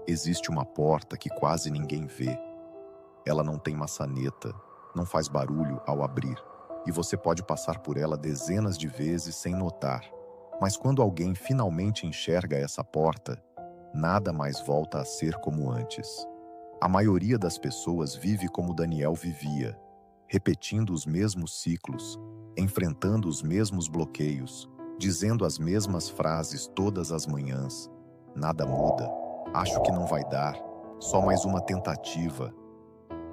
Existe uma porta que quase ninguém vê. Ela não tem maçaneta, não faz barulho ao abrir, e você pode passar por ela dezenas de vezes sem notar. Mas quando alguém finalmente enxerga essa porta, nada mais volta a ser como antes. A maioria das pessoas vive como Daniel vivia, repetindo os mesmos ciclos, enfrentando os mesmos bloqueios, dizendo as mesmas frases todas as manhãs. Nada muda, acho que não vai dar, só mais uma tentativa.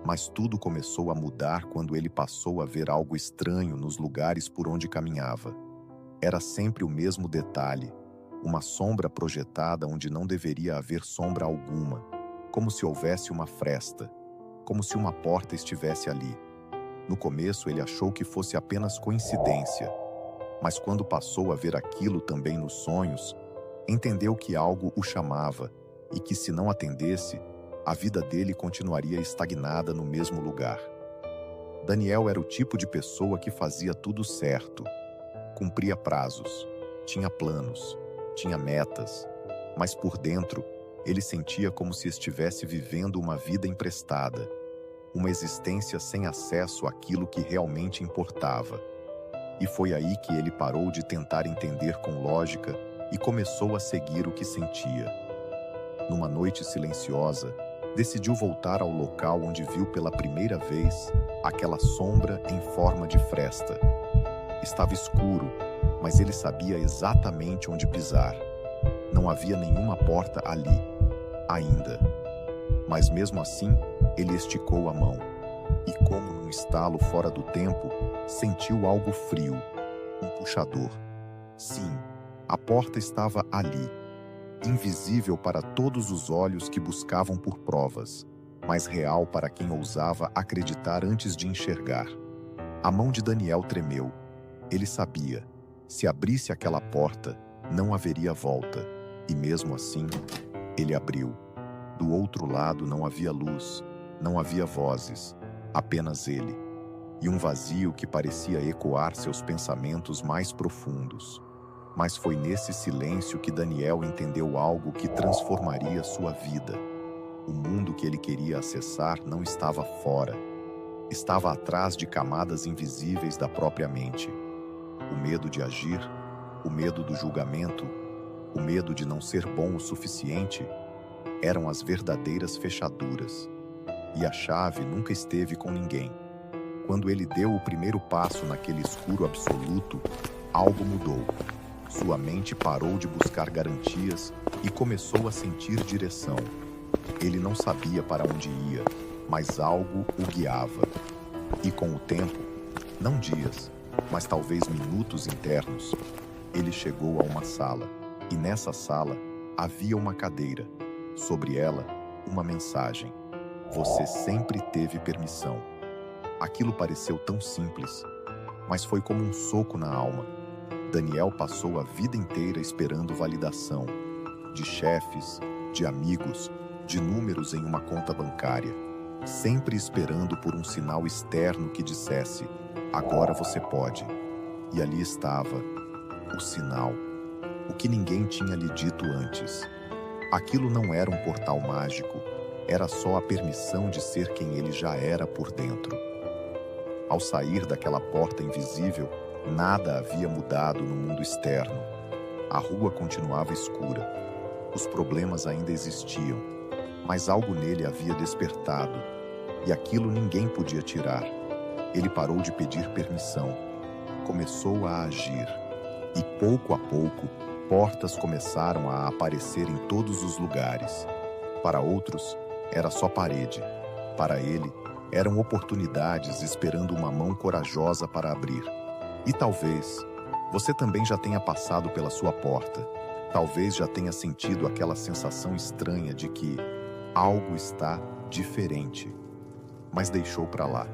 Mas tudo começou a mudar quando ele passou a ver algo estranho nos lugares por onde caminhava. Era sempre o mesmo detalhe, uma sombra projetada onde não deveria haver sombra alguma, como se houvesse uma fresta, como se uma porta estivesse ali. No começo ele achou que fosse apenas coincidência, mas quando passou a ver aquilo também nos sonhos, entendeu que algo o chamava e que, se não atendesse, a vida dele continuaria estagnada no mesmo lugar. Daniel era o tipo de pessoa que fazia tudo certo, cumpria prazos, tinha planos, tinha metas, mas por dentro ele sentia como se estivesse vivendo uma vida emprestada, uma existência sem acesso àquilo que realmente importava. E foi aí que ele parou de tentar entender com lógica e começou a seguir o que sentia. Numa noite silenciosa, decidiu voltar ao local onde viu pela primeira vez aquela sombra em forma de fresta. Estava escuro, mas ele sabia exatamente onde pisar. Não havia nenhuma porta ali, ainda. Mas mesmo assim, ele esticou a mão. E como num estalo fora do tempo, sentiu algo frio, um puxador. Sim, a porta estava ali, invisível para todos os olhos que buscavam por provas, mas real para quem ousava acreditar antes de enxergar. A mão de Daniel tremeu. Ele sabia, se abrisse aquela porta, não haveria volta. E mesmo assim, ele abriu. Do outro lado não havia luz, não havia vozes, apenas ele. E um vazio que parecia ecoar seus pensamentos mais profundos. Mas foi nesse silêncio que Daniel entendeu algo que transformaria sua vida. O mundo que ele queria acessar não estava fora. Estava atrás de camadas invisíveis da própria mente. O medo de agir, o medo do julgamento, o medo de não ser bom o suficiente, eram as verdadeiras fechaduras. E a chave nunca esteve com ninguém. Quando ele deu o primeiro passo naquele escuro absoluto, algo mudou. Sua mente parou de buscar garantias e começou a sentir direção. Ele não sabia para onde ia, mas algo o guiava. E com o tempo, não dias, mas talvez minutos internos, ele chegou a uma sala. E nessa sala havia uma cadeira. Sobre ela, uma mensagem. Você sempre teve permissão. Aquilo pareceu tão simples, mas foi como um soco na alma. Daniel passou a vida inteira esperando validação, de chefes, de amigos, de números em uma conta bancária, sempre esperando por um sinal externo que dissesse: agora você pode. E ali estava, o sinal, o que ninguém tinha lhe dito antes. Aquilo não era um portal mágico, era só a permissão de ser quem ele já era por dentro. Ao sair daquela porta invisível, nada havia mudado no mundo externo. A rua continuava escura. Os problemas ainda existiam, mas algo nele havia despertado, e aquilo ninguém podia tirar. Ele parou de pedir permissão. Começou a agir. E pouco a pouco, portas começaram a aparecer em todos os lugares. Para outros, era só parede. Para ele, eram oportunidades esperando uma mão corajosa para abrir. E talvez você também já tenha passado pela sua porta. Talvez já tenha sentido aquela sensação estranha de que algo está diferente, mas deixou para lá.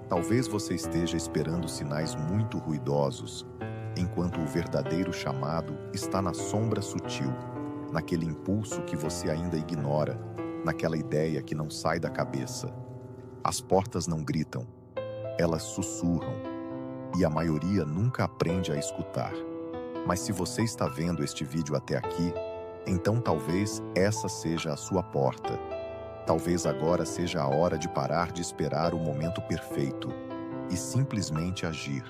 Talvez você esteja esperando sinais muito ruidosos, enquanto o verdadeiro chamado está na sombra sutil, naquele impulso que você ainda ignora, naquela ideia que não sai da cabeça. As portas não gritam, elas sussurram. E a maioria nunca aprende a escutar. Mas se você está vendo este vídeo até aqui, Então talvez essa seja a sua porta. Talvez agora seja a hora de parar de esperar o momento perfeito e simplesmente agir.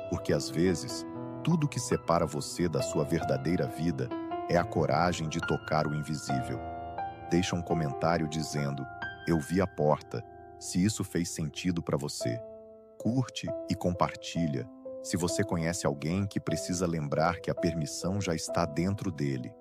Porque às vezes, tudo que separa você da sua verdadeira vida é a coragem de tocar o invisível. Deixa um comentário dizendo: "Eu vi a porta", se isso fez sentido para você. Curte e compartilha se você conhece alguém que precisa lembrar que a permissão já está dentro dele.